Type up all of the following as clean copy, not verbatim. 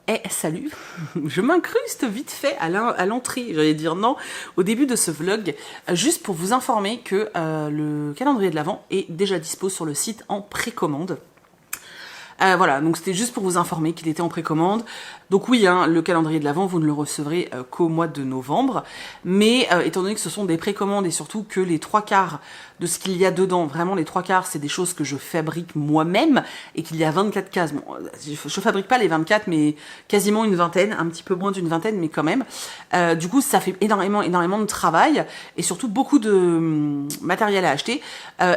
Eh, salut, je m'incruste vite fait à l'entrée, j'allais dire non, au début de ce vlog, juste pour vous informer que le calendrier de l'Avent est déjà dispo sur le site en précommande. Voilà, donc c'était juste pour vous informer qu'il était en précommande. Donc oui, hein, le calendrier de l'Avent, vous ne le recevrez qu'au mois de novembre. Mais étant donné que ce sont des précommandes et surtout que les 3/4 de ce qu'il y a dedans, vraiment les 3/4, c'est des choses que je fabrique moi-même et qu'il y a 24 cases. Bon, je fabrique pas les 24, mais quasiment une vingtaine, un petit peu moins d'une vingtaine, mais quand même. Du coup, ça fait énormément de travail et surtout beaucoup de matériel à acheter.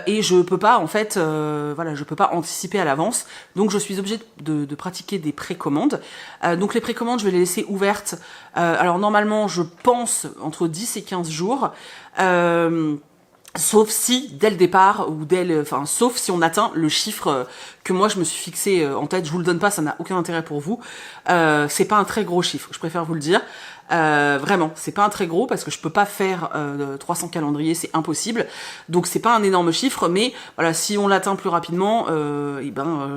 Et je peux pas, en fait, voilà, je peux pas anticiper à l'avance. Donc je suis obligée de pratiquer des précommandes. Donc les précommandes, je vais les laisser ouvertes. Alors normalement, je pense entre 10 et 15 jours. Sauf si, dès le départ, sauf si on atteint le chiffre que moi je me suis fixé en tête, je vous le donne pas, ça n'a aucun intérêt pour vous. C'est pas un très gros chiffre, je préfère vous le dire. Vraiment, c'est pas un très gros parce que je peux pas faire 300 calendriers, c'est impossible. Donc c'est pas un énorme chiffre, mais voilà, si on l'atteint plus rapidement,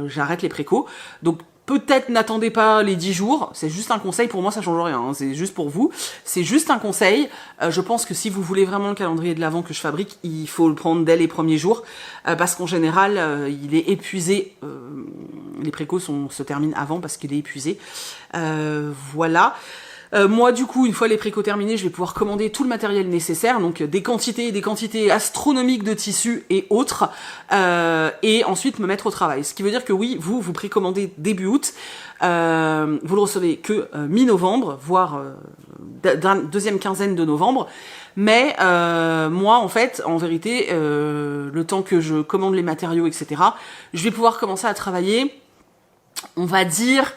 j'arrête les précos. Donc peut-être n'attendez pas les 10 jours, c'est juste un conseil, pour moi ça change rien, hein. C'est juste pour vous, c'est juste un conseil. Je pense que si vous voulez vraiment le calendrier de l'Avent que je fabrique, il faut le prendre dès les premiers jours, parce qu'en général, il est épuisé, les précos se terminent avant parce qu'il est épuisé. Voilà. Moi, du coup, une fois les précos terminés, je vais pouvoir commander tout le matériel nécessaire, donc des quantités astronomiques de tissus et autres, et ensuite me mettre au travail. Ce qui veut dire que oui, vous précommandez début août, vous le recevez que mi-novembre, voire deuxième quinzaine de novembre. Mais moi, en fait, en vérité, le temps que je commande les matériaux, etc., je vais pouvoir commencer à travailler, on va dire,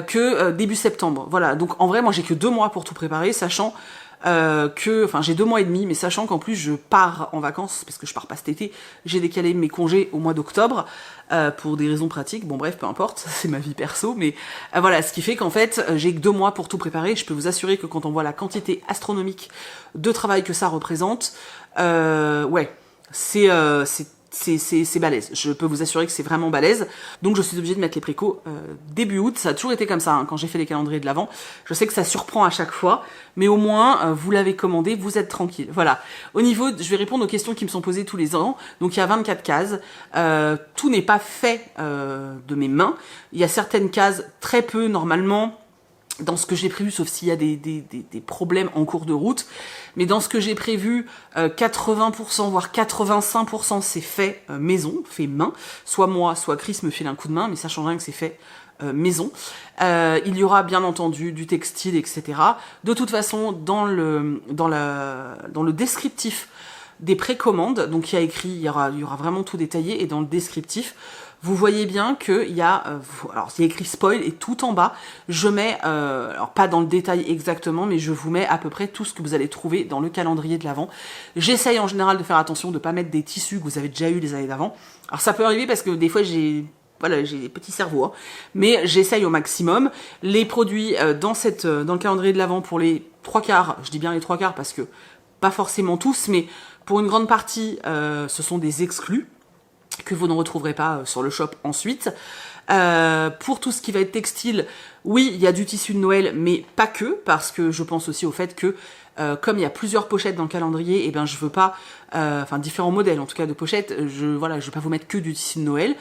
que début septembre. Voilà, donc en vrai, moi j'ai que 2 mois pour tout préparer, sachant j'ai 2 mois et demi, mais sachant qu'en plus je pars en vacances, parce que je pars pas cet été, j'ai décalé mes congés au mois d'octobre, pour des raisons pratiques, bon bref, peu importe, c'est ma vie perso, mais voilà, ce qui fait qu'en fait, j'ai que 2 mois pour tout préparer. Je peux vous assurer que quand on voit la quantité astronomique de travail que ça représente, ouais, c'est balèze. Je peux vous assurer que c'est vraiment balèze. Donc je suis obligée de mettre les précos début août. Ça a toujours été comme ça, hein, quand j'ai fait les calendriers de l'Avent. Je sais que ça surprend à chaque fois, mais au moins vous l'avez commandé, vous êtes tranquille. Voilà. Au niveau, je vais répondre aux questions qui me sont posées tous les ans. Donc il y a 24 cases. Tout n'est pas fait de mes mains. Il y a certaines cases, très peu normalement, dans ce que j'ai prévu, sauf s'il y a des problèmes en cours de route. Mais dans ce que j'ai prévu, 80%, voire 85%, c'est fait maison, fait main. Soit moi, soit Chris me file un coup de main, mais ça change rien que c'est fait maison. Il y aura bien entendu du textile, etc. De toute façon, dans le descriptif des précommandes, donc il y a écrit, il y aura vraiment tout détaillé, et dans le descriptif, vous voyez bien qu'il y a, alors il y a écrit spoil, et tout en bas, je mets, alors pas dans le détail exactement, mais je vous mets à peu près tout ce que vous allez trouver dans le calendrier de l'Avent. J'essaye en général de faire attention de ne pas mettre des tissus que vous avez déjà eu les années d'avant. Alors ça peut arriver parce que des fois j'ai des petits cerveaux, hein. Mais j'essaye au maximum. Les produits dans le calendrier de l'Avent pour les 3/4, je dis bien les 3/4 parce que pas forcément tous, mais pour une grande partie, ce sont des exclus que vous ne retrouverez pas sur le shop ensuite. Pour tout ce qui va être textile, oui, il y a du tissu de Noël, mais pas que, parce que je pense aussi au fait que comme il y a plusieurs pochettes dans le calendrier, et ben je veux pas, différents modèles en tout cas de pochettes, je vais pas vous mettre que du tissu de Noël.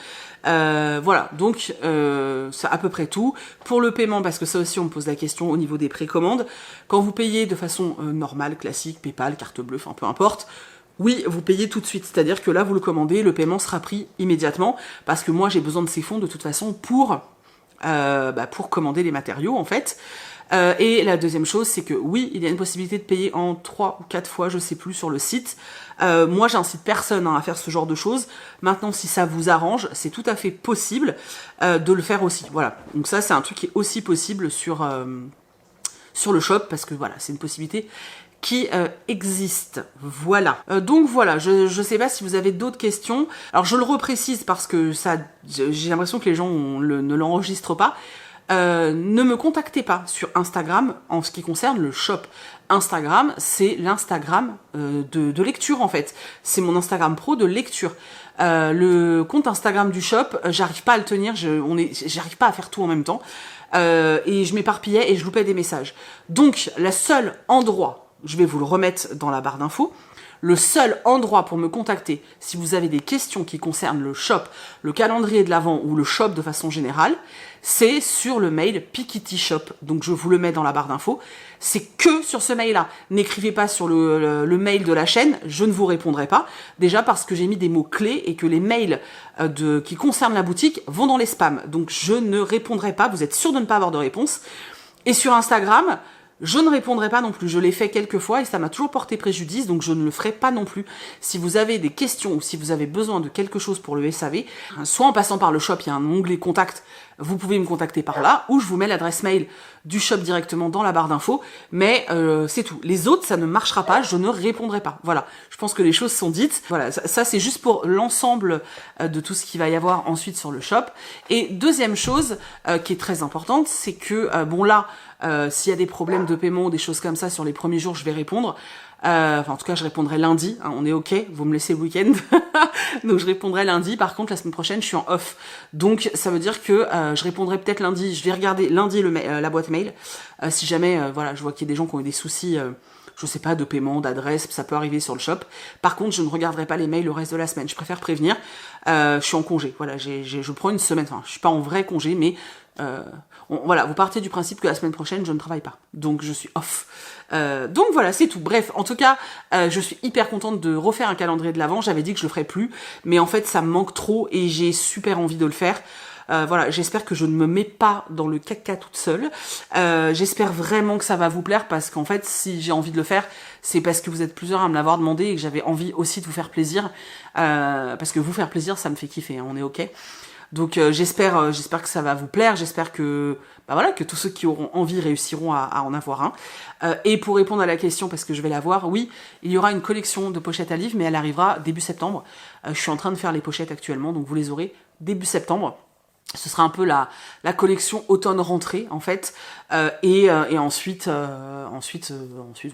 Voilà, donc c'est à peu près tout. Pour le paiement, parce que ça aussi on me pose la question au niveau des précommandes, quand vous payez de façon normale, classique, PayPal, carte bleue, enfin peu importe, oui, vous payez tout de suite, c'est-à-dire que là vous le commandez, le paiement sera pris immédiatement, parce que moi j'ai besoin de ces fonds de toute façon pour commander les matériaux en fait. Et la deuxième chose, c'est que oui, il y a une possibilité de payer en 3 ou 4 fois, je sais plus, sur le site. Moi, j'incite personne à faire ce genre de choses. Maintenant, si ça vous arrange, c'est tout à fait possible de le faire aussi. Voilà. Donc ça, c'est un truc qui est aussi possible sur le shop, parce que voilà, c'est une possibilité qui existe. Voilà. Donc voilà, je sais pas si vous avez d'autres questions. Alors je le reprécise parce que j'ai l'impression que les gens ne l'enregistrent pas. Ne me contactez pas sur Instagram en ce qui concerne le shop. Instagram, c'est l'Instagram de lecture en fait. C'est mon Instagram pro de lecture. Le compte Instagram du shop, j'arrive pas à le tenir, j'arrive pas à faire tout en même temps. et je m'éparpillais et je loupais des messages. Donc, le seul endroit, je vais vous le remettre dans la barre d'infos, le seul endroit pour me contacter si vous avez des questions qui concernent le shop, le calendrier de l'Avent ou le shop de façon générale, c'est sur le mail Pikiti Shop. Donc je vous le mets dans la barre d'infos. C'est que sur ce mail-là. N'écrivez pas sur le mail de la chaîne, je ne vous répondrai pas. Déjà parce que j'ai mis des mots-clés et que les mails qui concernent la boutique vont dans les spams. Donc je ne répondrai pas, vous êtes sûr de ne pas avoir de réponse. Et sur Instagram, je ne répondrai pas non plus. Je l'ai fait quelques fois et ça m'a toujours porté préjudice, donc je ne le ferai pas non plus. Si vous avez des questions ou si vous avez besoin de quelque chose pour le SAV, soit en passant par le shop, il y a un onglet contact, vous pouvez me contacter par là, ou je vous mets l'adresse mail du shop directement dans la barre d'infos, mais c'est tout. Les autres, ça ne marchera pas, je ne répondrai pas. Voilà, je pense que les choses sont dites. Voilà, ça c'est juste pour l'ensemble de tout ce qu'il va y avoir ensuite sur le shop. Et deuxième chose qui est très importante, c'est que, bon là, s'il y a des problèmes de paiement ou des choses comme ça sur les premiers jours, je vais répondre. Enfin, en tout cas, je répondrai lundi. Hein, on est OK. Vous me laissez le week-end. Donc, je répondrai lundi. Par contre, la semaine prochaine, je suis en off. Donc, ça veut dire que je répondrai peut-être lundi. Je vais regarder lundi la boîte mail. Si jamais, voilà, je vois qu'il y a des gens qui ont eu des soucis, je sais pas, de paiement, d'adresse. Ça peut arriver sur le shop. Par contre, je ne regarderai pas les mails le reste de la semaine. Je préfère prévenir. Je suis en congé. Voilà, je prends une semaine. Enfin, je suis pas en vrai congé, mais voilà, vous partez du principe que la semaine prochaine, je ne travaille pas. Donc, je suis off. Donc voilà, c'est tout. Bref, en tout cas, je suis hyper contente de refaire un calendrier de l'Avent. J'avais dit que je le ferais plus, mais en fait, ça me manque trop et j'ai super envie de le faire. Voilà, j'espère que je ne me mets pas dans le caca toute seule. J'espère vraiment que ça va vous plaire parce qu'en fait, si j'ai envie de le faire, c'est parce que vous êtes plusieurs à me l'avoir demandé et que j'avais envie aussi de vous faire plaisir. Parce que vous faire plaisir, ça me fait kiffer, hein, on est OK. Donc j'espère que ça va vous plaire, j'espère que voilà, que tous ceux qui auront envie réussiront à en avoir un. Et pour répondre à la question, parce que je vais la voir, oui, il y aura une collection de pochettes à livres, mais elle arrivera début septembre. Je suis en train de faire les pochettes actuellement, donc vous les aurez début septembre. Ce sera un peu la collection automne-rentrée en fait, et ensuite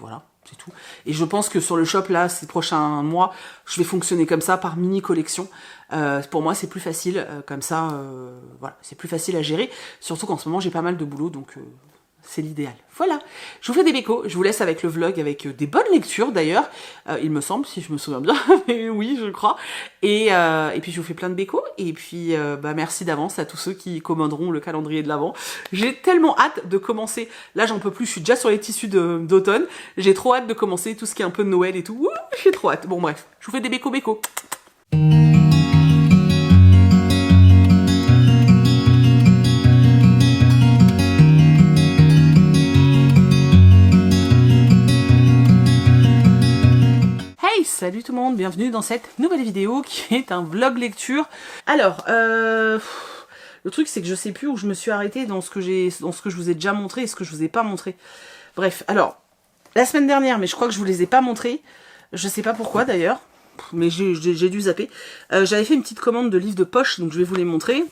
voilà. C'est tout. Et je pense que sur le shop, là, ces prochains mois, je vais fonctionner comme ça, par mini-collection. Pour moi, c'est plus facile, comme ça, voilà, c'est plus facile à gérer. Surtout qu'en ce moment, j'ai pas mal de boulot, donc c'est l'idéal. Voilà, je vous fais des bécos, je vous laisse avec le vlog, avec des bonnes lectures d'ailleurs, il me semble, si je me souviens bien, mais oui, je crois. Et puis je vous fais plein de bécos, et puis merci d'avance à tous ceux qui commanderont le calendrier de l'Avent. J'ai tellement hâte de commencer, là j'en peux plus, je suis déjà sur les tissus d'automne, j'ai trop hâte de commencer tout ce qui est un peu de Noël et tout, ouh, j'ai trop hâte. Bon bref, je vous fais des bécos. Salut tout le monde, bienvenue dans cette nouvelle vidéo qui est un vlog lecture. Alors, le truc c'est que je sais plus où je me suis arrêtée dans ce que je vous ai déjà montré et ce que je vous ai pas montré. Bref, alors, la semaine dernière, mais je crois que je vous les ai pas montrés, je sais pas pourquoi d'ailleurs, mais j'ai dû zapper. J'avais fait une petite commande de livres de poche, donc je vais vous les montrer.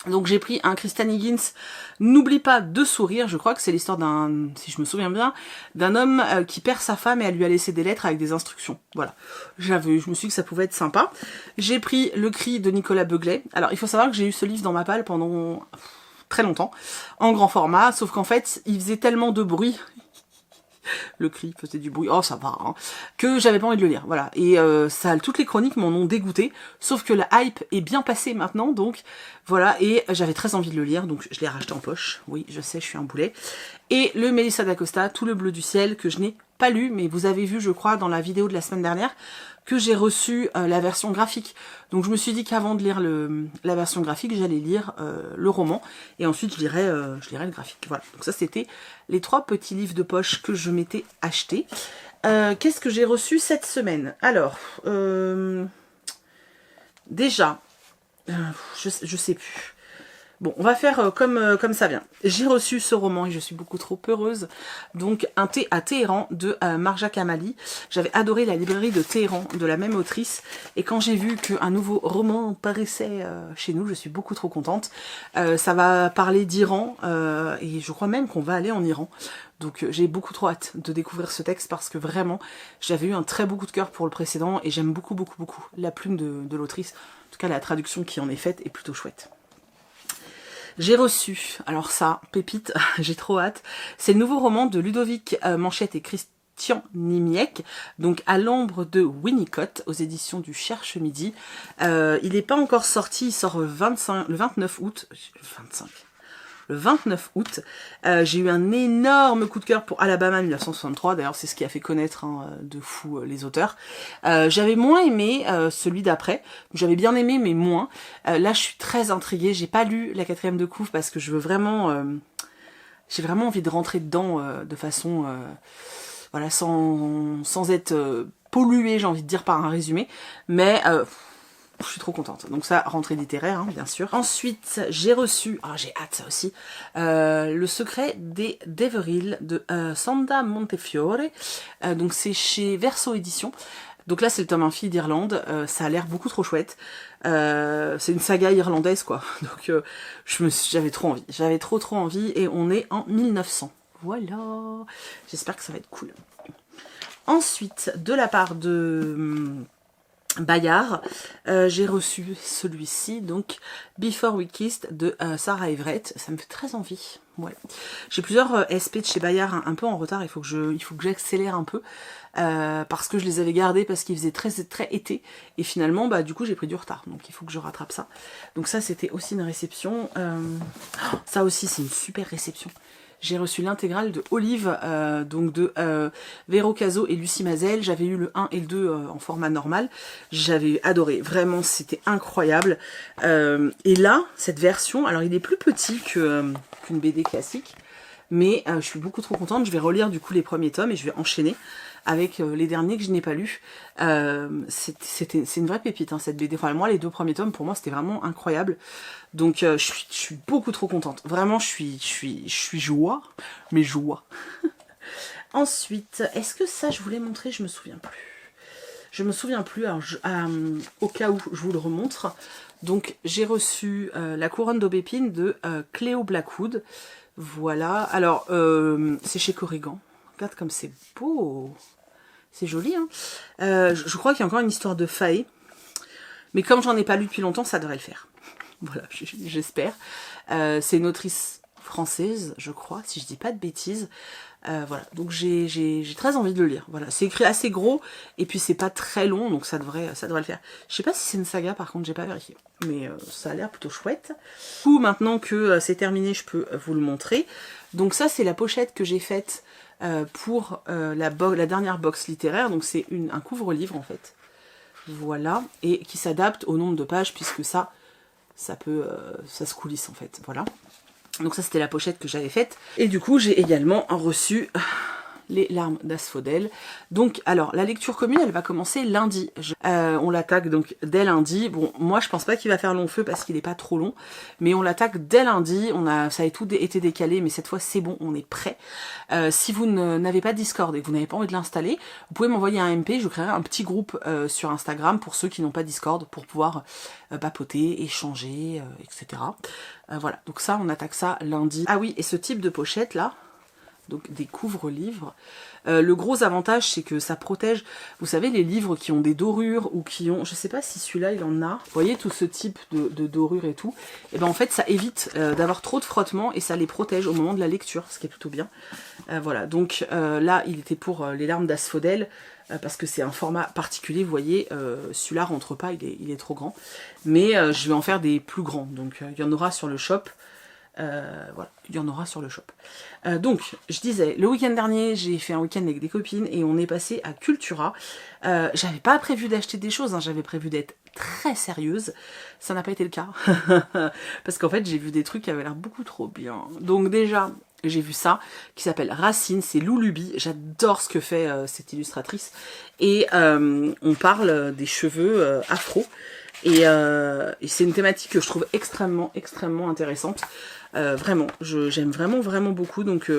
Donc j'ai pris un Christian Higgins, N'oublie pas de sourire, je crois que c'est l'histoire d'un, si je me souviens bien, d'un homme qui perd sa femme et elle lui a laissé des lettres avec des instructions. Voilà, je me suis dit que ça pouvait être sympa. J'ai pris Le Cri de Nicolas Beuglet. Alors il faut savoir que j'ai eu ce livre dans ma palle pendant très longtemps, en grand format, sauf qu'en fait il faisait tellement de bruit, le cri faisait du bruit, oh ça va, hein, que j'avais pas envie de le lire, voilà. Et toutes les chroniques m'en ont dégoûté, sauf que la hype est bien passée maintenant, donc voilà, et j'avais très envie de le lire, donc je l'ai racheté en poche, oui, je sais, je suis un boulet. Et le Mélissa d'Acosta, Tout le bleu du ciel, que je n'ai pas lu, mais vous avez vu, je crois, dans la vidéo de la semaine dernière, que j'ai reçu la version graphique. Donc je me suis dit qu'avant de lire la version graphique, j'allais lire le roman, et ensuite je lirai le graphique. Voilà, donc ça c'était les 3 petits livres de poche que je m'étais achetés. Qu'est-ce que j'ai reçu cette semaine? Alors, déjà, je sais plus. Bon, on va faire comme ça vient. J'ai reçu ce roman et je suis beaucoup trop heureuse. Donc, Un thé à Téhéran de Marja Kamali. J'avais adoré La librairie de Téhéran de la même autrice. Et quand j'ai vu qu'un nouveau roman paraissait chez nous, je suis beaucoup trop contente. Ça va parler d'Iran et je crois même qu'on va aller en Iran. Donc j'ai beaucoup trop hâte de découvrir ce texte parce que vraiment, j'avais eu un très beau coup de cœur pour le précédent et j'aime beaucoup la plume de l'autrice. En tout cas, la traduction qui en est faite est plutôt chouette. J'ai reçu, alors ça, pépite, j'ai trop hâte, c'est le nouveau roman de Ludovic Manchette et Christian Nimiec, donc À l'ombre de Winnicott, aux éditions du Cherche Midi. Il n'est pas encore sorti, il sort le 29 août, le 29 août. J'ai eu un énorme coup de cœur pour Alabama 1963, d'ailleurs c'est ce qui a fait connaître de fou les auteurs. J'avais moins aimé celui d'après, j'avais bien aimé mais moins. Là je suis très intriguée, j'ai pas lu la 4e de couve parce que je veux vraiment... j'ai vraiment envie de rentrer dedans de façon... voilà, sans être polluée, j'ai envie de dire, par un résumé. Mais... je suis trop contente. Donc ça, rentrée littéraire, hein, bien sûr. Ensuite, j'ai reçu, j'ai hâte ça aussi, Le secret des Deveril de Sanda Montefiore. Donc c'est chez Verso Édition. Donc là, c'est le tome 1 Fille d'Irlande. Ça a l'air beaucoup trop chouette. C'est une saga irlandaise, quoi. Donc j'avais trop envie. J'avais trop envie. Et on est en 1900. Voilà. J'espère que ça va être cool. Ensuite, de la part de... Bayard, j'ai reçu celui-ci, donc Before We Kissed de Sarah Everett. Ça me fait très envie. Ouais. J'ai plusieurs SP de chez Bayard un peu en retard. Il faut que j'accélère un peu parce que je les avais gardés parce qu'ils faisaient très été. Et finalement, du coup, j'ai pris du retard. Donc il faut que je rattrape ça. Donc ça, c'était aussi une réception. Ça aussi, c'est une super réception. J'ai reçu l'intégrale de Olive, donc de Véro Cazot et Lucie Mazel. J'avais eu le 1 et le 2 en format normal. J'avais adoré, vraiment, c'était incroyable. Et là, cette version, alors il est plus petit qu'une BD classique, mais je suis beaucoup trop contente. Je vais relire du coup les premiers tomes et je vais enchaîner avec les derniers que je n'ai pas lus. C'est une vraie pépite, hein, cette BD. Enfin, moi, les 2 premiers tomes, pour moi, c'était vraiment incroyable. Donc, je suis beaucoup trop contente. Vraiment, je suis joie, mais joie. Ensuite, est-ce que ça, je vous l'ai montré? Je me souviens plus. Je me souviens plus. Alors, au cas où, je vous le remontre. Donc, j'ai reçu La couronne d'aubépine de Cléo Blackwood. Voilà. Alors, c'est chez Corrigan. Regarde comme c'est beau. C'est joli, hein. Je crois qu'il y a encore une histoire de fae. Mais comme j'en ai pas lu depuis longtemps, ça devrait le faire. Voilà, j'espère. C'est une autrice française, je crois, si je dis pas de bêtises. Voilà, donc j'ai très envie de le lire. Voilà, c'est écrit assez gros, et puis c'est pas très long, donc ça devrait le faire. Je sais pas si c'est une saga, par contre, j'ai pas vérifié. Mais ça a l'air plutôt chouette. Du coup, maintenant que c'est terminé, je peux vous le montrer. Donc ça, c'est la pochette que j'ai faite pour la dernière box littéraire. Donc c'est un couvre-livre, en fait. Voilà, et qui s'adapte au nombre de pages, puisque ça se coulisse en fait, voilà. Donc ça c'était la pochette que j'avais faite. Et du coup j'ai également reçu Les larmes d'Asphodèle. Donc alors la lecture commune elle va commencer lundi. On l'attaque donc dès lundi. Bon moi je pense pas qu'il va faire long feu parce qu'il est pas trop long. Mais on l'attaque dès lundi. Ça a tout été décalé mais cette fois c'est bon, on est prêt. Si vous n'avez pas Discord et que vous n'avez pas envie de l'installer, vous pouvez m'envoyer un MP. Je créerai un petit groupe sur Instagram pour ceux qui n'ont pas Discord pour pouvoir papoter, échanger, etc. Voilà, donc ça on attaque ça lundi. Ah oui, et ce type de pochette là, donc des couvre-livres. Le gros avantage, c'est que ça protège, vous savez, les livres qui ont des dorures ou qui ont, je sais pas si celui-là il en a, vous voyez tout ce type de dorures et tout, et ben en fait ça évite d'avoir trop de frottement et ça les protège au moment de la lecture, ce qui est plutôt bien. Voilà, donc là il était pour Les larmes d'Asphodèle, parce que c'est un format particulier, vous voyez, celui-là rentre pas, il est trop grand, mais je vais en faire des plus grands, donc il y en aura sur le shop. Voilà, il y en aura sur le shop. Donc, je disais, le week-end dernier, j'ai fait un week-end avec des copines et on est passé à Cultura. J'avais pas prévu d'acheter des choses, hein, j'avais prévu d'être très sérieuse. Ça n'a pas été le cas. Parce qu'en fait, j'ai vu des trucs qui avaient l'air beaucoup trop bien. Donc déjà, j'ai vu ça, qui s'appelle Racine, c'est Lou Luby. J'adore ce que fait cette illustratrice. Et on parle des cheveux afro. Et c'est une thématique que je trouve extrêmement intéressante. Vraiment, j'aime vraiment beaucoup, donc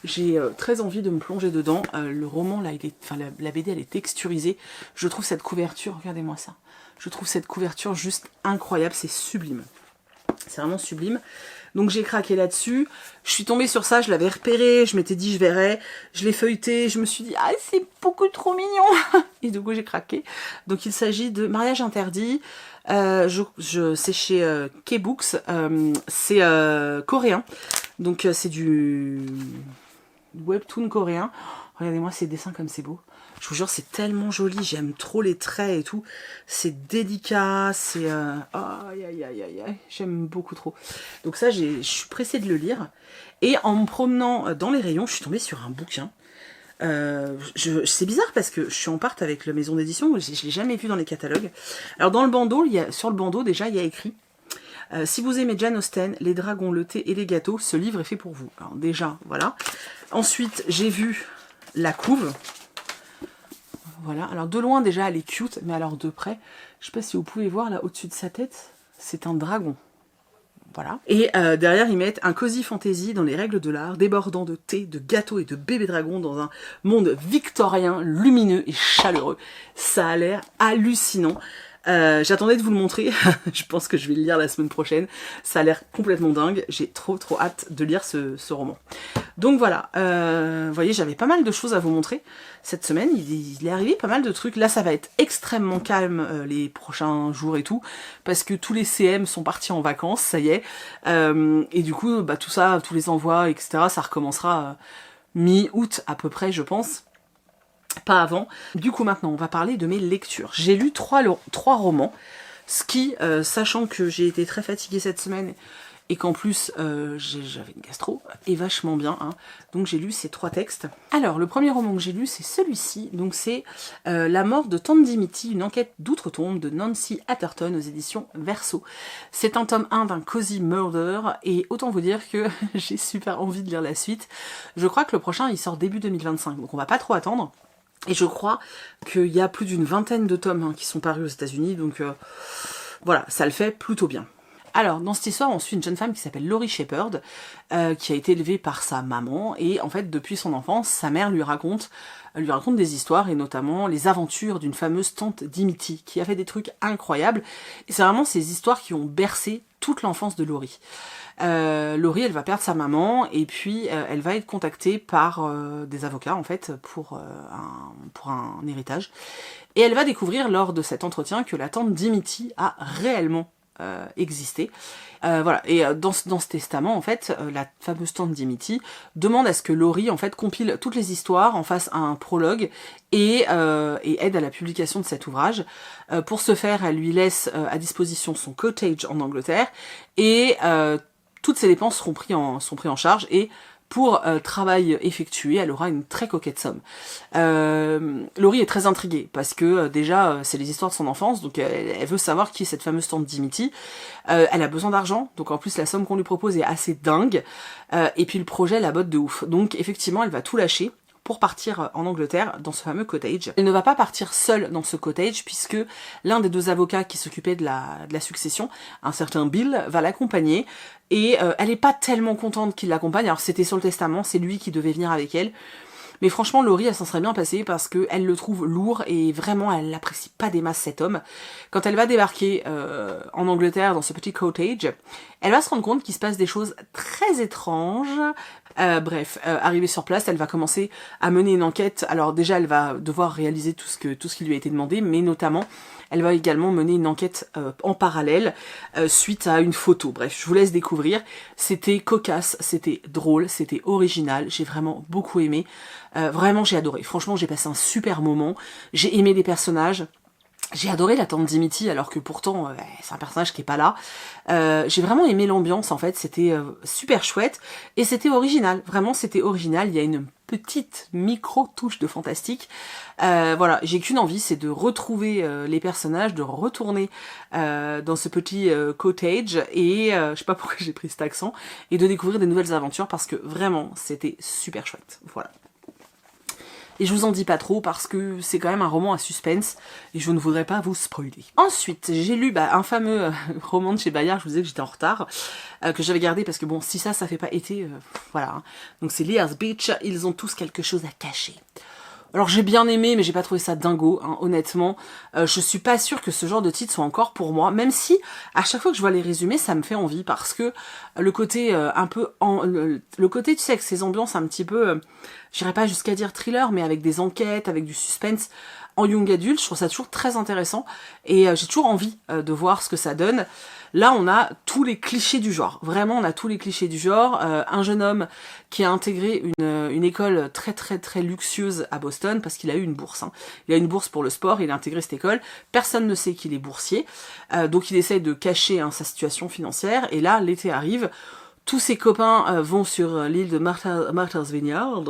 j'ai très envie de me plonger dedans. Le roman, là, la BD, elle est texturisée. Je trouve cette couverture, regardez-moi ça. Je trouve cette couverture juste incroyable, c'est sublime. C'est vraiment sublime. Donc j'ai craqué là-dessus. Je suis tombée sur ça, je l'avais repéré, je m'étais dit je verrai. Je l'ai feuilleté, je me suis dit ah c'est beaucoup trop mignon. Et du coup j'ai craqué. Donc il s'agit de Mariage interdit. C'est chez K-Books. C'est coréen. Donc c'est du webtoon coréen. Regardez-moi ces dessins comme c'est beau. Je vous jure, c'est tellement joli. J'aime trop les traits et tout. C'est délicat. C'est... aïe, aïe, aïe, aïe, aïe. J'aime beaucoup trop. Donc ça, je suis pressée de le lire. Et en me promenant dans les rayons, je suis tombée sur un bouquin. C'est bizarre parce que je suis en part avec la maison d'édition. Je ne l'ai jamais vu dans les catalogues. Alors dans le bandeau, sur le bandeau, déjà, il y a écrit si vous aimez Jane Austen, les dragons, le thé et les gâteaux, ce livre est fait pour vous. Alors déjà, voilà. Ensuite, j'ai vu la couve. Voilà, alors de loin déjà elle est cute, mais alors de près, je sais pas si vous pouvez voir là au-dessus de sa tête, c'est un dragon. Voilà. Et derrière ils mettent un cosy fantasy dans les règles de l'art, débordant de thé, de gâteaux et de bébés dragons dans un monde victorien, lumineux et chaleureux. Ça a l'air hallucinant. J'attendais de vous le montrer, je pense que je vais le lire la semaine prochaine, ça a l'air complètement dingue, j'ai trop hâte de lire ce roman. Donc voilà, vous voyez j'avais pas mal de choses à vous montrer cette semaine, il est arrivé pas mal de trucs, là ça va être extrêmement calme les prochains jours et tout, parce que tous les CM sont partis en vacances, ça y est, et du coup bah, tout ça, tous les envois etc, ça recommencera mi-août à peu près je pense. Pas avant. Du coup maintenant on va parler de mes lectures. J'ai lu trois romans, ce qui, sachant que j'ai été très fatiguée cette semaine et qu'en plus j'avais une gastro, est vachement bien. Hein. Donc j'ai lu ces 3 textes. Alors le premier roman que j'ai lu c'est celui-ci, donc c'est La mort de Tante Dimity, une enquête d'outre-tombe de Nancy Atherton aux éditions Verso. C'est un tome 1 d'un cozy murder et autant vous dire que j'ai super envie de lire la suite. Je crois que le prochain il sort début 2025, donc on va pas trop attendre. Et je crois qu'il y a plus d'une vingtaine de tomes qui sont parus aux États-Unis, donc voilà, ça le fait plutôt bien. Alors, dans cette histoire, on suit une jeune femme qui s'appelle Laurie Shepherd, qui a été élevée par sa maman, et en fait, depuis son enfance, sa mère lui raconte des histoires, et notamment les aventures d'une fameuse tante Dimity, qui a fait des trucs incroyables, et c'est vraiment ces histoires qui ont bercé toute l'enfance de Laurie. Laurie, elle va perdre sa maman et puis elle va être contactée par des avocats en fait pour un héritage. Et elle va découvrir lors de cet entretien que la tante Dimity a réellement existé. Voilà. Et dans ce testament, en fait, la fameuse tante Dimity demande à ce que Laurie en fait compile toutes les histoires, en fasse un prologue et aide à la publication de cet ouvrage. Pour ce faire, elle lui laisse à disposition son cottage en Angleterre et toutes ses dépenses seront prises en charge et pour travail effectué, elle aura une très coquette somme. Laurie est très intriguée parce que déjà c'est les histoires de son enfance, donc elle veut savoir qui est cette fameuse tante Dimity. Elle a besoin d'argent, donc en plus la somme qu'on lui propose est assez dingue. Et puis le projet la botte de ouf. Donc effectivement elle va tout lâcher pour partir en Angleterre dans ce fameux cottage. Elle ne va pas partir seule dans ce cottage puisque l'un des 2 avocats qui s'occupait de la succession, un certain Bill, va l'accompagner et elle est pas tellement contente qu'il l'accompagne. Alors c'était sur le testament, c'est lui qui devait venir avec elle. Mais franchement, Laurie, elle s'en serait bien passée parce qu'elle le trouve lourd et vraiment, elle n'apprécie pas des masses cet homme. Quand elle va débarquer en Angleterre dans ce petit cottage, elle va se rendre compte qu'il se passe des choses très étranges. Arrivée sur place, elle va commencer à mener une enquête. Alors déjà, elle va devoir réaliser tout ce qui lui a été demandé, mais notamment, elle va également mener une enquête en parallèle suite à une photo. Bref, je vous laisse découvrir. C'était cocasse, c'était drôle, c'était original. J'ai vraiment beaucoup aimé. Vraiment, j'ai adoré. Franchement, j'ai passé un super moment. J'ai aimé les personnages. J'ai adoré la tante Dimity, alors que pourtant, c'est un personnage qui est pas là. J'ai vraiment aimé l'ambiance, en fait. C'était super chouette. Et c'était original. Vraiment, c'était original. Il y a une petite micro-touche de fantastique. Voilà, j'ai qu'une envie, c'est de retrouver les personnages, de retourner dans ce petit cottage. Et je sais pas pourquoi j'ai pris cet accent. Et de découvrir des nouvelles aventures, parce que vraiment, c'était super chouette. Voilà. Et je vous en dis pas trop parce que c'est quand même un roman à suspense et je ne voudrais pas vous spoiler. Ensuite, j'ai lu un fameux roman de chez Bayard, je vous disais que j'étais en retard, que j'avais gardé parce que bon, si ça fait pas été, voilà. Hein. Donc c'est Lear's Beach, ils ont tous quelque chose à cacher. Alors j'ai bien aimé, mais j'ai pas trouvé ça dingo, hein, honnêtement. Je suis pas sûre que ce genre de titre soit encore pour moi, même si à chaque fois que je vois les résumés, ça me fait envie parce que le côté un peu le côté, tu sais, avec ces ambiances un petit peu, j'irais pas jusqu'à dire thriller, mais avec des enquêtes, avec du suspense en young adulte, je trouve ça toujours très intéressant et j'ai toujours envie de voir ce que ça donne. Là, on a tous les clichés du genre. Vraiment, on a tous les clichés du genre. Un jeune homme qui a intégré une école très très très luxueuse à Boston parce qu'il a eu une bourse. Hein. Il a une bourse pour le sport, il a intégré cette école. Personne ne sait qu'il est boursier. Donc il essaye de cacher hein, sa situation financière. Et là, l'été arrive. Tous ses copains vont sur l'île de Martha's Vineyard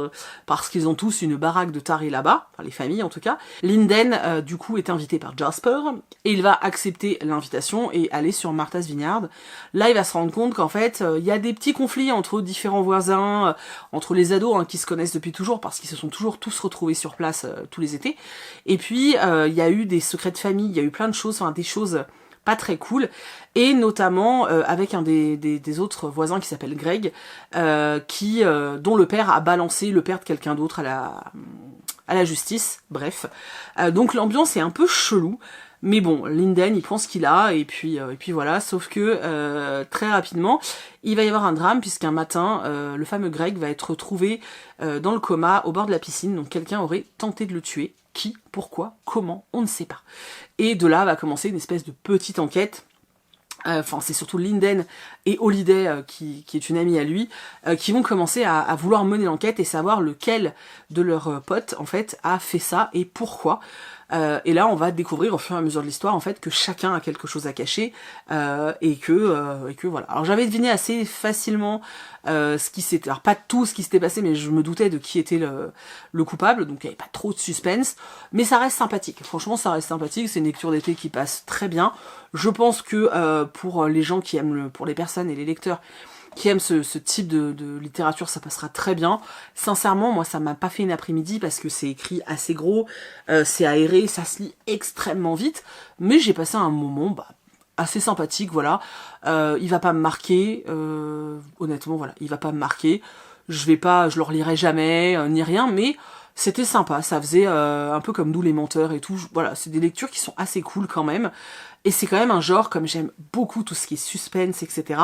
parce qu'ils ont tous une baraque de tarés là-bas, enfin les familles en tout cas. Linden, du coup, est invité par Jasper et il va accepter l'invitation et aller sur Martha's Vineyard. Là, il va se rendre compte qu'en fait, il y a des petits conflits entre différents voisins, entre les ados hein, qui se connaissent depuis toujours parce qu'ils se sont toujours tous retrouvés sur place tous les étés. Et puis, il y a eu des secrets de famille, il y a eu plein de choses, enfin des choses pas très cool, et notamment avec un des autres voisins qui s'appelle Greg, dont le père a balancé le père de quelqu'un d'autre à la justice, bref. Donc l'ambiance est un peu chelou, mais bon, Linden, il prend ce qu'il a, et puis voilà, sauf que très rapidement, il va y avoir un drame, puisqu'un matin, le fameux Greg va être retrouvé dans le coma au bord de la piscine, donc quelqu'un aurait tenté de le tuer. Qui, pourquoi, comment, on ne sait pas. Et de là va commencer une espèce de petite enquête. Enfin, c'est surtout Linden et Holiday, qui est une amie à lui, qui vont commencer à vouloir mener l'enquête et savoir lequel de leurs potes, en fait, a fait ça et pourquoi. Et là, on va découvrir au fur et à mesure de l'histoire, en fait, que chacun a quelque chose à cacher et que voilà. Alors, j'avais deviné assez facilement ce qui s'était... Alors, pas tout ce qui s'était passé, mais je me doutais de qui était le coupable, donc il n'y avait pas trop de suspense. Mais ça reste sympathique. Franchement, ça reste sympathique. C'est une lecture d'été qui passe très bien. Je pense que pour les gens qui aiment pour les personnes et les lecteurs qui aiment ce type de littérature, ça passera très bien. Sincèrement, moi, ça m'a pas fait une après-midi parce que c'est écrit assez gros, c'est aéré, ça se lit extrêmement vite, mais j'ai passé un moment assez sympathique, voilà. Il va pas me marquer, honnêtement, voilà, il va pas me marquer. Je le relirai jamais, ni rien, mais c'était sympa, ça faisait un peu comme Nous les menteurs et tout. Voilà, c'est des lectures qui sont assez cool quand même. Et c'est quand même un genre, comme j'aime beaucoup tout ce qui est suspense, etc.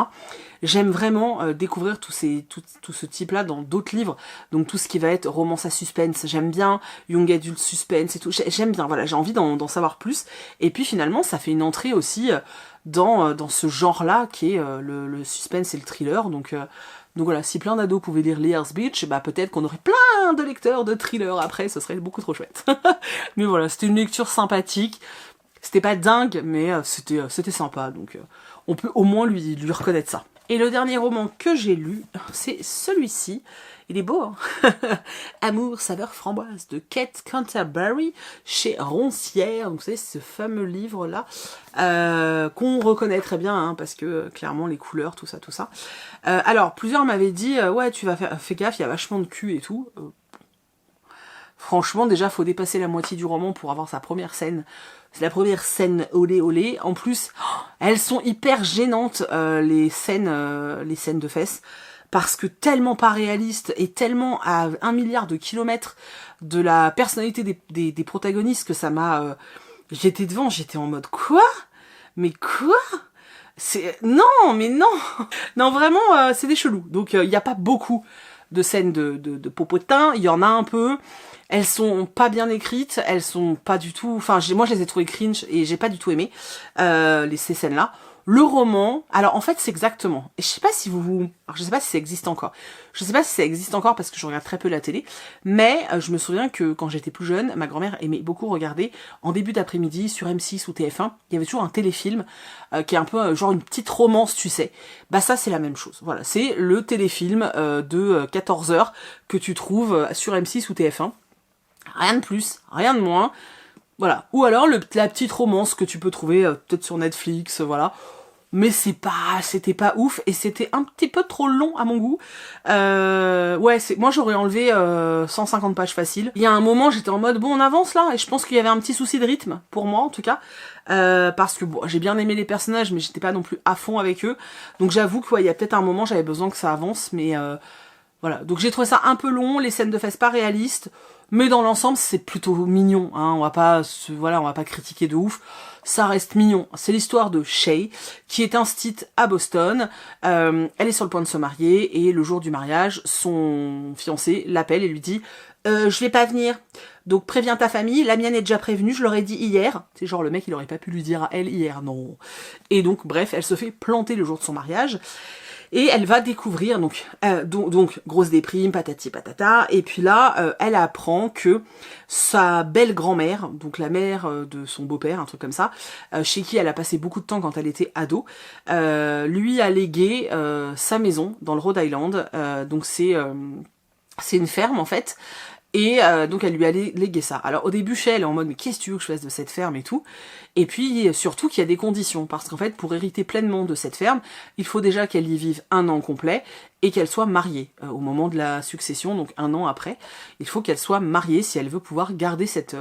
J'aime vraiment découvrir tout ce type-là dans d'autres livres. Donc tout ce qui va être romance à suspense, j'aime bien, young adult suspense et tout. J'aime bien, voilà, j'ai envie d'en savoir plus. Et puis finalement, ça fait une entrée aussi dans ce genre-là qui est le suspense et le thriller. Donc voilà, si plein d'ados pouvaient lire Lear's Beach, bah peut-être qu'on aurait plein de lecteurs de thrillers après, ce serait beaucoup trop chouette. Mais voilà, c'était une lecture sympathique. C'était pas dingue, mais c'était sympa, donc on peut au moins lui reconnaître ça. Et le dernier roman que j'ai lu, c'est celui-ci. Il est beau, hein. Amour, saveur framboise de Kate Canterbury chez Roncière. Donc vous savez, ce fameux livre-là qu'on reconnaît très bien, hein, parce que clairement les couleurs, tout ça. Alors, plusieurs m'avaient dit, ouais, tu vas fais gaffe, il y a vachement de cul et tout. Franchement, déjà, faut dépasser la moitié du roman pour avoir sa première scène. C'est la première scène olé olé. En plus, elles sont hyper gênantes, les scènes de fesses. Parce que tellement pas réaliste et tellement à 1 milliard de kilomètres de la personnalité des protagonistes que ça m'a... J'étais devant, j'étais en mode, quoi ? Mais quoi ? Non, mais non. Non, vraiment, c'est des chelous. Donc, il n'y a pas beaucoup de scènes de popotin. Il y en a un peu. Elles sont pas bien écrites. Elles sont pas du tout... Enfin, moi, je les ai trouvées cringe et j'ai pas du tout aimé ces scènes-là. Le roman, alors en fait c'est exactement, et je sais pas si je sais pas si ça existe encore, parce que je regarde très peu la télé, mais je me souviens que quand j'étais plus jeune, ma grand-mère aimait beaucoup regarder en début d'après-midi sur M6 ou TF1, il y avait toujours un téléfilm qui est un peu genre une petite romance, tu sais. Bah ça c'est la même chose, voilà, c'est le téléfilm de 14h que tu trouves sur M6 ou TF1, rien de plus, rien de moins. Voilà. Ou alors la petite romance que tu peux trouver peut-être sur Netflix, voilà. Mais c'était pas ouf et c'était un petit peu trop long à mon goût. Ouais, moi j'aurais enlevé 150 pages facile. Il y a un moment j'étais en mode bon on avance là et je pense qu'il y avait un petit souci de rythme pour moi en tout cas. Parce que bon, j'ai bien aimé les personnages mais j'étais pas non plus à fond avec eux. Donc j'avoue que ouais, il y a peut-être un moment j'avais besoin que ça avance mais Voilà, donc j'ai trouvé ça un peu long, les scènes de fesses pas réalistes, mais dans l'ensemble c'est plutôt mignon, hein. On va pas on va pas critiquer de ouf, ça reste mignon. C'est l'histoire de Shay, qui est instite à Boston, elle est sur le point de se marier, et le jour du mariage, son fiancé l'appelle et lui dit je vais pas venir, donc préviens ta famille, la mienne est déjà prévenue, je leur ai dit hier. C'est genre le mec il aurait pas pu lui dire à elle hier, non. Et donc bref, elle se fait planter le jour de son mariage. Et elle va découvrir, donc grosse déprime, patati patata, et puis là, elle apprend que sa belle-grand-mère, donc la mère de son beau-père, un truc comme ça, chez qui elle a passé beaucoup de temps quand elle était ado, lui a légué sa maison dans le Rhode Island, donc c'est une ferme en fait, et donc elle lui a légué ça. Alors au début, elle est en mode mais qu'est-ce que tu veux que je fasse de cette ferme et tout. Et puis surtout qu'il y a des conditions, parce qu'en fait pour hériter pleinement de cette ferme, il faut déjà qu'elle y vive 1 an complet et qu'elle soit mariée au moment de la succession, donc 1 an après. Il faut qu'elle soit mariée si elle veut pouvoir garder cette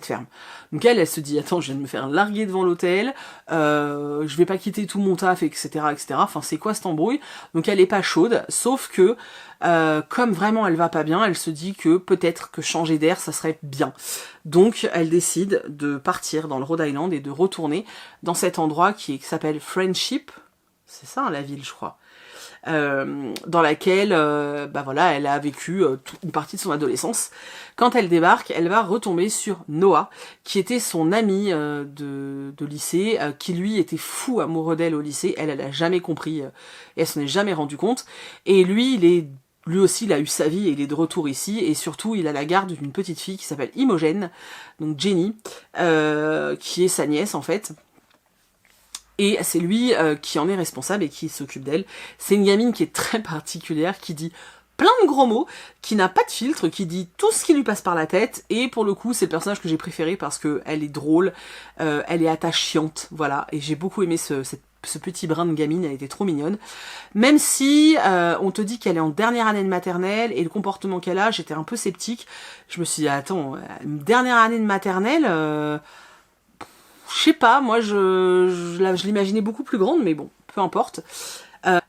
ferme. Donc elle se dit attends, je viens de me faire larguer devant l'hôtel, je vais pas quitter tout mon taf, etc. etc. Enfin c'est quoi cette embrouille? Donc elle est pas chaude, sauf que comme vraiment elle va pas bien, elle se dit que peut-être que changer d'air ça serait bien. Donc elle décide de partir dans le Rhode Island et de retourner dans cet endroit qui s'appelle Friendship, c'est ça la ville je crois, dans laquelle elle a vécu une partie de son adolescence. Quand elle débarque, elle va retomber sur Noah, qui était son ami de lycée, qui lui était fou amoureux d'elle au lycée. Elle a jamais compris et elle s'en est jamais rendu compte. Et lui aussi, il a eu sa vie et il est de retour ici. Et surtout, il a la garde d'une petite fille qui s'appelle Imogen, donc Jenny, qui est sa nièce en fait. Et c'est lui qui en est responsable et qui s'occupe d'elle. C'est une gamine qui est très particulière, qui dit plein de gros mots, qui n'a pas de filtre, qui dit tout ce qui lui passe par la tête. Et pour le coup, c'est le personnage que j'ai préféré parce que elle est drôle, elle est attachante, voilà. Et j'ai beaucoup aimé ce petit brin de gamine, elle était trop mignonne. Même si on te dit qu'elle est en dernière année de maternelle et le comportement qu'elle a, j'étais un peu sceptique. Je me suis dit attends, une dernière année de maternelle, je sais pas, moi je l'imaginais beaucoup plus grande, mais bon, peu importe.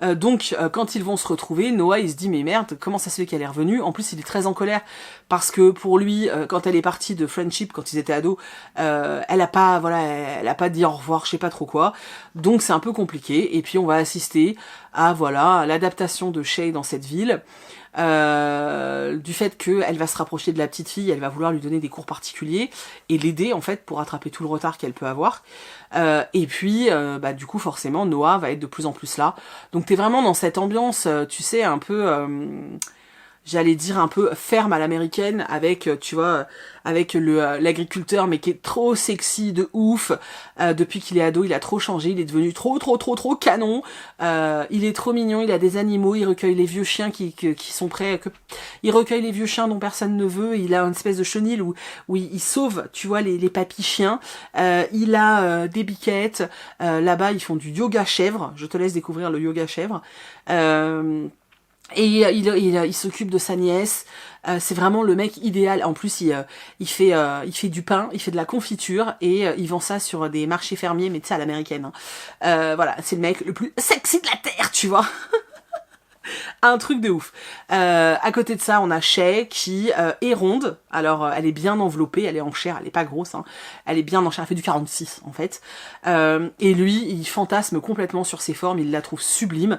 Donc quand ils vont se retrouver, Noah il se dit mais merde, comment ça se fait qu'elle est revenue? En plus il est très en colère parce que pour lui, quand elle est partie de Friendship quand ils étaient ados, elle a pas dit au revoir, je sais pas trop quoi. Donc c'est un peu compliqué. Et puis on va assister à l'adaptation de Shay dans cette ville. Du fait qu'elle va se rapprocher de la petite fille, elle va vouloir lui donner des cours particuliers et l'aider en fait pour rattraper tout le retard qu'elle peut avoir. Et puis du coup forcément Noah va être de plus en plus là. Donc t'es vraiment dans cette ambiance, tu sais, un peu j'allais dire un peu ferme à l'américaine, avec, tu vois, avec l'agriculteur, mais qui est trop sexy de ouf. Depuis qu'il est ado, il a trop changé, il est devenu trop canon. Il est trop mignon, il a des animaux, il recueille les vieux chiens qui sont prêts, il recueille les vieux chiens dont personne ne veut, il a une espèce de chenil où il sauve, tu vois, les papis chiens. Il a des biquettes, là-bas ils font du yoga chèvre, je te laisse découvrir le yoga chèvre. Et il s'occupe de sa nièce. C'est vraiment le mec idéal. En plus, il fait du pain, il fait de la confiture et il vend ça sur des marchés fermiers, mais tu sais à l'américaine. Voilà, c'est le mec le plus sexy de la terre, tu vois. Un truc de ouf. À côté de ça, on a Shay qui est ronde. Alors, elle est bien enveloppée, elle est en chair, elle est pas grosse. Hein. Elle est bien en chair, elle fait du 46 en fait. Et lui, il fantasme complètement sur ses formes, il la trouve sublime.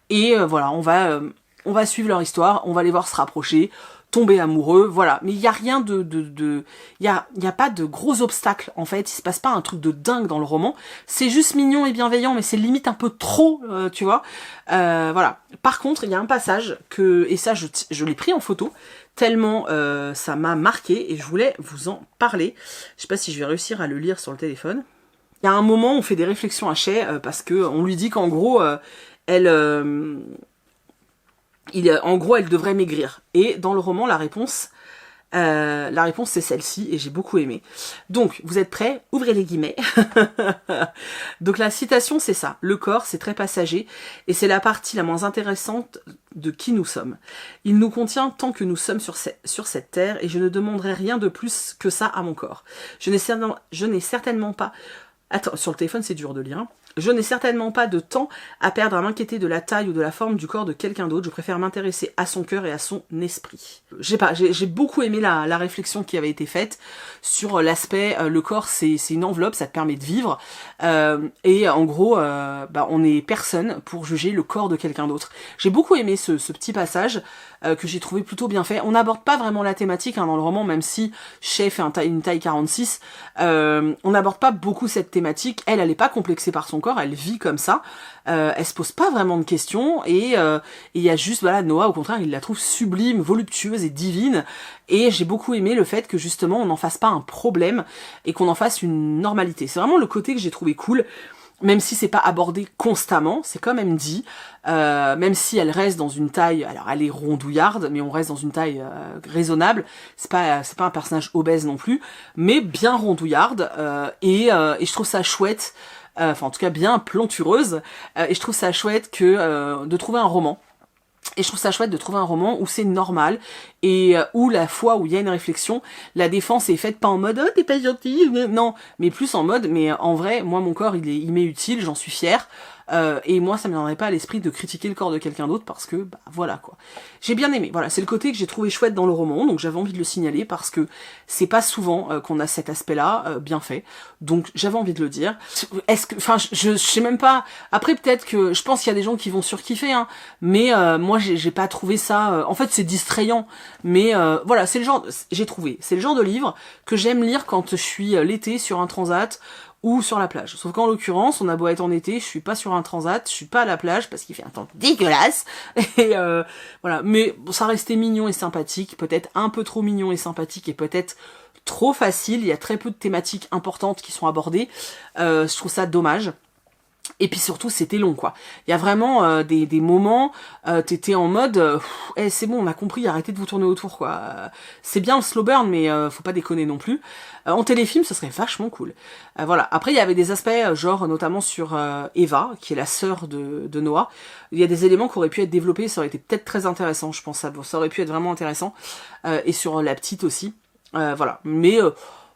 Et voilà, on va suivre leur histoire, on va les voir se rapprocher, tomber amoureux, voilà. Mais il y a rien il y a pas de gros obstacles, en fait. Il se passe pas un truc de dingue dans le roman. C'est juste mignon et bienveillant, mais c'est limite un peu trop, tu vois. Voilà. Par contre, il y a un passage et ça, je l'ai pris en photo, tellement ça m'a marqué et je voulais vous en parler. Je sais pas si je vais réussir à le lire sur le téléphone. Il y a un moment, on fait des réflexions à Shay parce que on lui dit qu'en gros, en gros, elle devrait maigrir. Et dans le roman, la réponse c'est celle-ci, et j'ai beaucoup aimé. Donc, vous êtes prêts? Ouvrez les guillemets. Donc, la citation, c'est ça. Le corps, c'est très passager, et c'est la partie la moins intéressante de qui nous sommes. Il nous contient tant que nous sommes sur cette terre, et je ne demanderai rien de plus que ça à mon corps. Je n'ai certainement pas... Attends, sur le téléphone, c'est dur de lire. Hein. Je n'ai certainement pas de temps à perdre à m'inquiéter de la taille ou de la forme du corps de quelqu'un d'autre. Je préfère m'intéresser à son cœur et à son esprit. J'ai beaucoup aimé la réflexion qui avait été faite sur l'aspect, le corps c'est une enveloppe, ça te permet de vivre. Et en gros, on n'est personne pour juger le corps de quelqu'un d'autre. J'ai beaucoup aimé ce petit passage que j'ai trouvé plutôt bien fait. On n'aborde pas vraiment la thématique dans le roman, même si Shay fait une taille 46. On n'aborde pas beaucoup cette thématique. Elle est pas complexée par son corps, elle vit comme ça. Elle se pose pas vraiment de questions et il y a juste Noah, au contraire, il la trouve sublime, voluptueuse et divine. Et j'ai beaucoup aimé le fait que justement on n'en fasse pas un problème et qu'on en fasse une normalité. C'est vraiment le côté que j'ai trouvé cool. Même si c'est pas abordé constamment, c'est quand même dit, même si elle reste dans une taille, alors elle est rondouillarde, mais on reste dans une taille raisonnable, c'est pas un personnage obèse non plus, mais bien rondouillarde, et je trouve ça chouette, enfin en tout cas bien plantureuse, et je trouve ça chouette que de trouver un roman. Et je trouve ça chouette de trouver un roman où c'est normal et où la fois où il y a une réflexion, la défense est faite pas en mode « Oh, t'es pas gentille !» Non, mais plus en mode « Mais en vrai, moi, mon corps, il m'est utile, j'en suis fière. Et moi, ça me viendrait pas à l'esprit de critiquer le corps de quelqu'un d'autre parce que, voilà, quoi. » J'ai bien aimé. Voilà, c'est le côté que j'ai trouvé chouette dans le roman, donc j'avais envie de le signaler parce que c'est pas souvent qu'on a cet aspect-là bien fait. Donc, j'avais envie de le dire. Je sais même pas... Après, peut-être que... Je pense qu'il y a des gens qui vont surkiffer, hein, mais moi, j'ai pas trouvé ça... En fait, c'est distrayant, mais voilà, c'est le genre... J'ai trouvé. C'est le genre de livre que j'aime lire quand je suis l'été sur un transat ou sur la plage. Sauf qu'en l'occurrence, on a beau être en été, je suis pas sur un transat, je suis pas à la plage parce qu'il fait un temps dégueulasse. Et voilà, mais bon, ça restait mignon et sympathique, peut-être un peu trop mignon et sympathique et peut-être trop facile. Il y a très peu de thématiques importantes qui sont abordées. Je trouve ça dommage. Et puis surtout, c'était long, quoi. Il y a vraiment des moments, t'étais en mode, c'est bon, on a compris, arrêtez de vous tourner autour, quoi. C'est bien le slow burn, mais faut pas déconner non plus. En téléfilm, ce serait vachement cool. Voilà. Après, il y avait des aspects, genre notamment sur Eva, qui est la sœur de Noah. Il y a des éléments qui auraient pu être développés, ça aurait été peut-être très intéressant, je pense. Ça aurait pu être vraiment intéressant. Et sur la petite aussi. Voilà. Mais...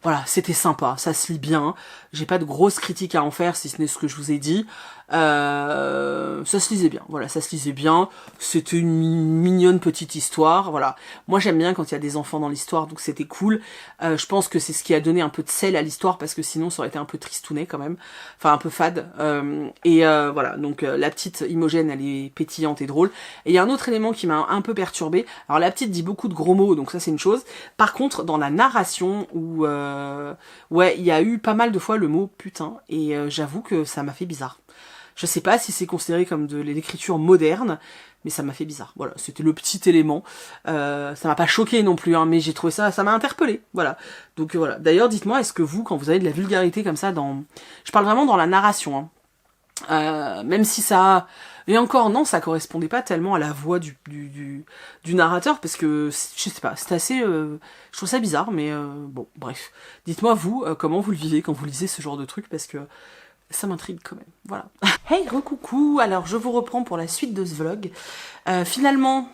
voilà, c'était sympa, ça se lit bien. J'ai pas de grosses critiques à en faire, si ce n'est ce que je vous ai dit. Ça se lisait bien, voilà, ça se lisait bien. C'était une mignonne petite histoire, voilà. Moi, j'aime bien quand il y a des enfants dans l'histoire, donc c'était cool. Je pense que c'est ce qui a donné un peu de sel à l'histoire, parce que sinon, ça aurait été un peu tristounet quand même. Enfin, un peu fade. Voilà, donc la petite Imogen, elle est pétillante et drôle. Et il y a un autre élément qui m'a un peu perturbée. Alors, la petite dit beaucoup de gros mots, donc ça, c'est une chose. Par contre, dans la narration, où ouais, il y a eu pas mal de fois le mot putain, et j'avoue que ça m'a fait bizarre. Je sais pas si c'est considéré comme de l'écriture moderne, mais ça m'a fait bizarre. Voilà, c'était le petit élément. Ça m'a pas choqué non plus, hein, mais j'ai trouvé ça m'a interpellé. Voilà. Donc voilà. D'ailleurs, dites-moi, est-ce que vous, quand vous avez de la vulgarité comme ça je parle vraiment dans la narration, hein. Même si ça... Et encore, non, ça correspondait pas tellement à la voix du narrateur, parce que, je sais pas, c'est assez... je trouve ça bizarre, mais bon, bref. Dites-moi, vous, comment vous le vivez quand vous lisez ce genre de truc, parce que ça m'intrigue quand même, voilà. Hey, recoucou, alors je vous reprends pour la suite de ce vlog. Finalement,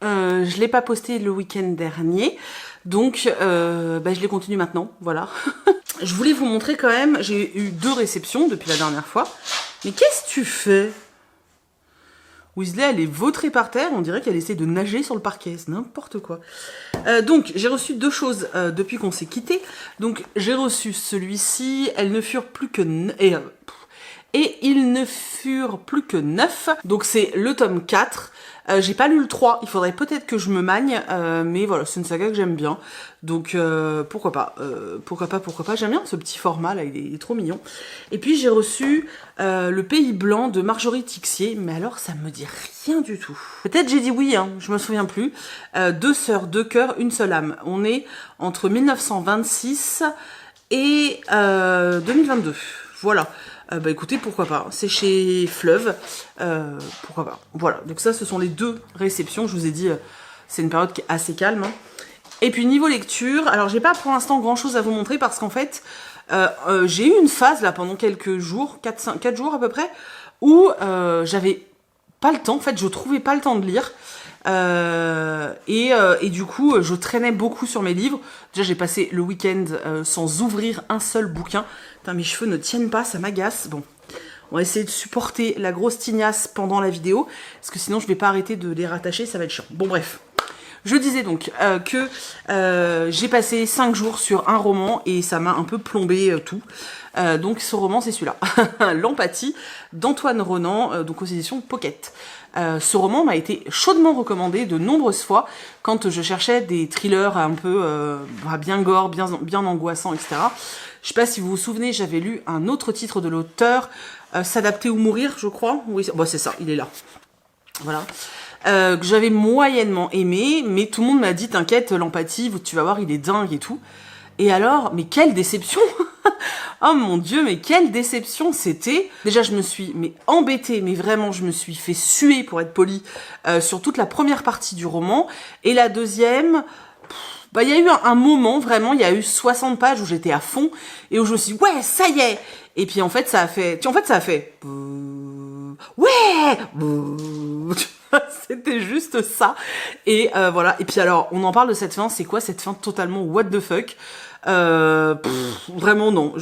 je l'ai pas posté le week-end dernier, donc je les continue maintenant, voilà. Je voulais vous montrer quand même, j'ai eu 2 réceptions depuis la dernière fois. Mais qu'est-ce que tu fais ? Weasley, elle est vautrée par terre, on dirait qu'elle essaie de nager sur le parquet, c'est n'importe quoi. Donc, j'ai reçu 2 choses depuis qu'on s'est quitté. Donc, j'ai reçu celui-ci, elles ne furent plus que... Et ils ne furent plus que 9. Donc, c'est le tome 4. J'ai pas lu le 3, il faudrait peut-être que je me magne, mais voilà, c'est une saga que j'aime bien. Donc, pourquoi pas, j'aime bien ce petit format, là, il est trop mignon. Et puis, j'ai reçu Le Pays Blanc de Marjorie Tixier, mais alors, ça me dit rien du tout. Peut-être j'ai dit oui, hein, je me souviens plus. 2 sœurs, 2 cœurs, une seule âme. On est entre 1926 et 2022, voilà. Écoutez, pourquoi pas, c'est chez Fleuve, pourquoi pas, voilà, donc ça ce sont les 2 réceptions, je vous ai dit, c'est une période qui est assez calme, hein. Et puis niveau lecture, alors j'ai pas pour l'instant grand chose à vous montrer parce qu'en fait, j'ai eu une phase là pendant quelques jours, 4 jours à peu près, où j'avais pas le temps, en fait je trouvais pas le temps de lire. Et du coup, je traînais beaucoup sur mes livres. Déjà, j'ai passé le week-end sans ouvrir un seul bouquin. Putain, mes cheveux ne tiennent pas, ça m'agace. Bon, On va essayer de supporter la grosse tignasse pendant la vidéo, parce que sinon je vais pas arrêter de les rattacher, ça va être chiant. Bon bref. Je disais donc que j'ai passé 5 jours sur un roman et ça m'a un peu plombé tout. Donc ce roman c'est celui-là, L'Empathie d'Antoine Renan, donc aux éditions Pocket. Ce roman m'a été chaudement recommandé de nombreuses fois quand je cherchais des thrillers un peu bien gore, bien angoissants, etc. Je sais pas si vous vous souvenez, j'avais lu un autre titre de l'auteur, S'adapter ou mourir, je crois. Oui, bon, c'est ça, il est là. Voilà. Que j'avais moyennement aimé, mais tout le monde m'a dit t'inquiète, l'empathie, tu vas voir, il est dingue et tout. Et alors, mais quelle déception. Oh mon dieu, mais quelle déception c'était. Déjà je me suis embêtée, mais vraiment je me suis fait suer pour être polie sur toute la première partie du roman. Et la deuxième, il y a eu un moment, vraiment, il y a eu 60 pages où j'étais à fond et où je me suis dit, ouais, ça y est. Et puis en fait ça a fait, ouais. C'était juste ça. Et voilà. Et puis alors, on en parle de cette fin. C'est quoi cette fin totalement what the fuck? Vraiment non.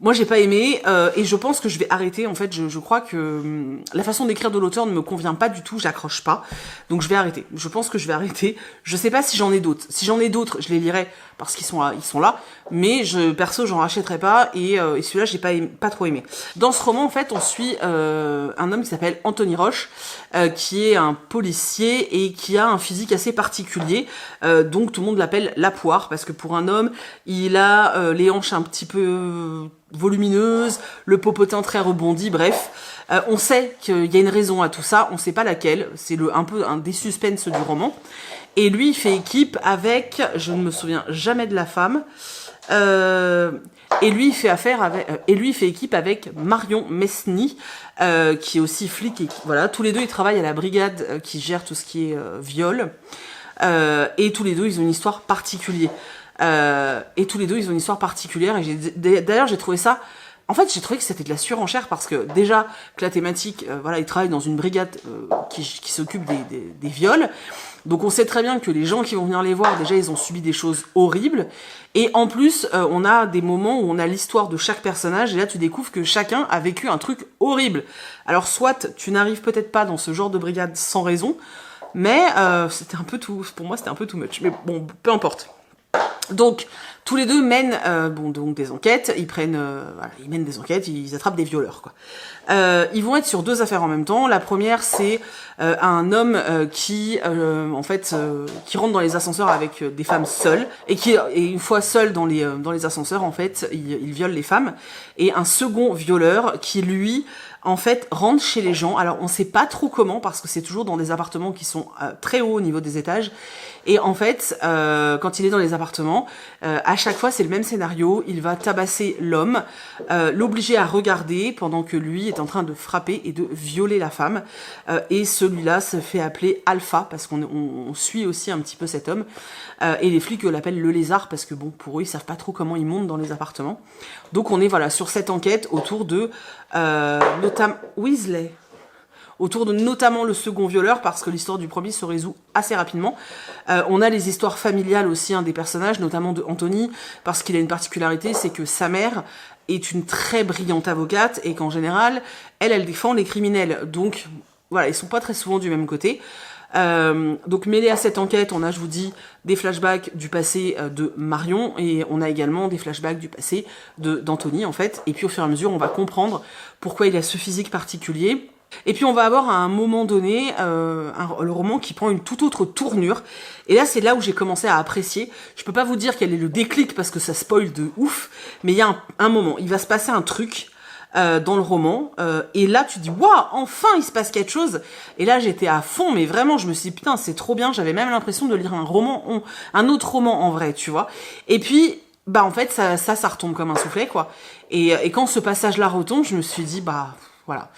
Moi j'ai pas aimé et je pense que je vais arrêter. En fait, je crois que la façon d'écrire de l'auteur ne me convient pas du tout. J'accroche pas. Donc je vais arrêter. Je pense que je vais arrêter. Je sais pas si j'en ai d'autres. Si j'en ai d'autres, je les lirai parce qu'ils sont là. Mais perso, j'en rachèterai pas et celui-là, j'ai pas trop aimé. Dans ce roman, en fait, on suit un homme qui s'appelle Anthony Roche, qui est un policier et qui a un physique assez particulier. Donc tout le monde l'appelle la poire parce que pour un homme, il a les hanches un petit peu volumineuses, le popotin très rebondi, bref. On sait qu'il y a une raison à tout ça, on sait pas laquelle. C'est un peu un des suspens du roman. Et lui, il fait équipe avec, je ne me souviens jamais de la femme. Et lui, il fait équipe avec Marion Mesny, qui est aussi flic. Et voilà, tous les deux, ils travaillent à la brigade qui gère tout ce qui est viol. Et tous les deux, ils ont une histoire particulière. Et d'ailleurs, j'ai trouvé ça. En fait, j'ai trouvé que c'était de la surenchère parce que déjà que la thématique, ils travaillent dans une brigade qui s'occupe des viols. Donc on sait très bien que les gens qui vont venir les voir, déjà ils ont subi des choses horribles. Et en plus, on a des moments où on a l'histoire de chaque personnage et là tu découvres que chacun a vécu un truc horrible. Alors soit tu n'arrives peut-être pas dans ce genre de brigade sans raison, mais c'était un peu tout. Pour moi c'était un peu too much. Mais bon, peu importe. Donc tous les deux mènent donc des enquêtes, ils mènent des enquêtes, ils attrapent des violeurs quoi. Ils vont être sur 2 affaires en même temps. La première c'est un homme qui rentre dans les ascenseurs avec des femmes seules et une fois seul dans les ascenseurs en fait, il viole les femmes et un second violeur qui lui en fait rentre chez les gens. Alors on sait pas trop comment parce que c'est toujours dans des appartements qui sont très hauts au niveau des étages. Et en fait, quand il est dans les appartements, à chaque fois c'est le même scénario. Il va tabasser l'homme, l'obliger à regarder pendant que lui est en train de frapper et de violer la femme. Et celui-là se fait appeler Alpha parce qu'on suit aussi un petit peu cet homme. Et les flics l'appellent le lézard parce que bon, pour eux ils savent pas trop comment il monte dans les appartements. Donc on est sur cette enquête autour de Weasley. Autour de notamment le second violeur, parce que l'histoire du premier se résout assez rapidement. On a les histoires familiales aussi des personnages, notamment de Anthony, parce qu'il a une particularité, c'est que sa mère est une très brillante avocate, et qu'en général, elle défend les criminels. Donc, voilà, ils sont pas très souvent du même côté. Donc mêlé à cette enquête, on a, je vous dis, des flashbacks du passé de Marion, et on a également des flashbacks du passé d'Anthony, en fait. Et puis au fur et à mesure, on va comprendre pourquoi il a ce physique particulier. Et puis on va avoir à un moment donné le roman qui prend une toute autre tournure. Et là c'est là où j'ai commencé à apprécier. Je peux pas vous dire quel est le déclic parce que ça spoil de ouf, mais il y a un moment, il va se passer un truc dans le roman, et là tu te dis waouh, enfin il se passe quelque chose. Et là j'étais à fond, mais vraiment je me suis dit putain c'est trop bien. J'avais même l'impression de lire un autre roman en vrai, tu vois. Et puis en fait ça retombe comme un soufflet quoi. Et quand ce passage là retombe, je me suis dit voilà.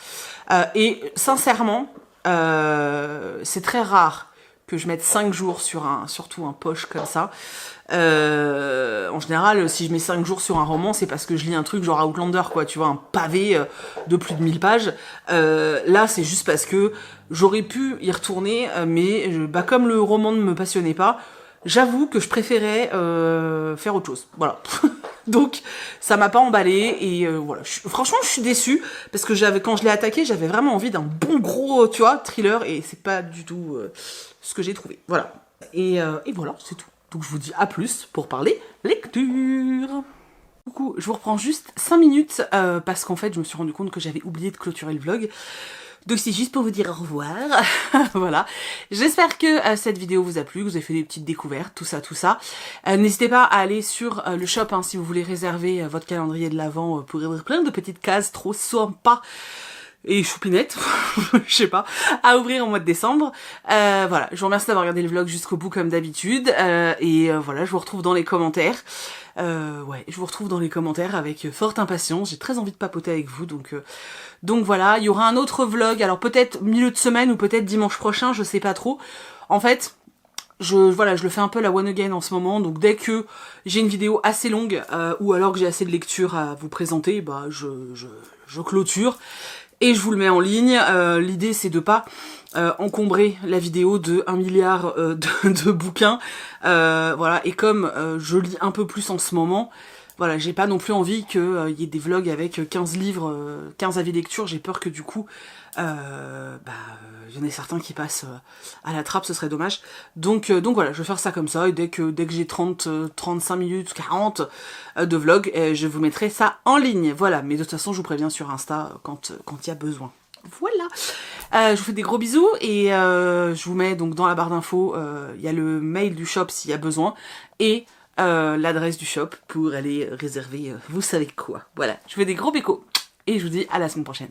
Et sincèrement, c'est très rare que je mette 5 jours sur surtout un poche comme ça. En général, si je mets 5 jours sur un roman, c'est parce que je lis un truc genre Outlander, quoi, tu vois, un pavé de plus de 1000 pages. Là, c'est juste parce que j'aurais pu y retourner, mais comme le roman ne me passionnait pas, j'avoue que je préférais faire autre chose. Voilà. Donc ça m'a pas emballé et voilà. Franchement, je suis déçue parce que quand je l'ai attaqué, j'avais vraiment envie d'un bon gros, tu vois, thriller et c'est pas du tout ce que j'ai trouvé. Voilà. Et voilà, c'est tout. Donc je vous dis à plus pour parler lecture. Du coup, je vous reprends juste 5 minutes parce qu'en fait, je me suis rendu compte que j'avais oublié de clôturer le vlog. Donc c'est juste pour vous dire au revoir. Voilà. J'espère que cette vidéo vous a plu, que vous avez fait des petites découvertes, tout ça, tout ça. N'hésitez pas à aller sur le shop hein, si vous voulez réserver votre calendrier de l'Avent pour avoir plein de petites cases trop sympas et choupinettes, je sais pas, à ouvrir au mois de décembre. Voilà, je vous remercie d'avoir regardé le vlog jusqu'au bout comme d'habitude. Voilà, je vous retrouve dans les commentaires. Ouais, je vous retrouve dans les commentaires avec forte impatience. J'ai très envie de papoter avec vous, donc voilà. Il y aura un autre vlog, alors peut-être milieu de semaine ou peut-être dimanche prochain, je sais pas trop. En fait, voilà, je le fais un peu la one again en ce moment, donc dès que j'ai une vidéo assez longue ou alors que j'ai assez de lecture à vous présenter, bah je clôture et je vous le mets en ligne. L'idée c'est de pas encombrer la vidéo de 1 milliard de bouquins, voilà, et comme je lis un peu plus en ce moment, voilà, j'ai pas non plus envie qu'il y ait des vlogs avec 15 livres, 15 avis lecture, j'ai peur que du coup, il y en ait certains qui passent à la trappe, ce serait dommage. Donc voilà, je vais faire ça comme ça, et dès que j'ai 35 minutes, 40 de vlog, je vous mettrai ça en ligne, voilà, mais de toute façon, je vous préviens sur Insta quand il y a besoin. Voilà, je vous fais des gros bisous et je vous mets donc dans la barre d'infos, il y a le mail du shop s'il y a besoin et l'adresse du shop pour aller réserver vous savez quoi. Voilà, je vous fais des gros bécos et je vous dis à la semaine prochaine.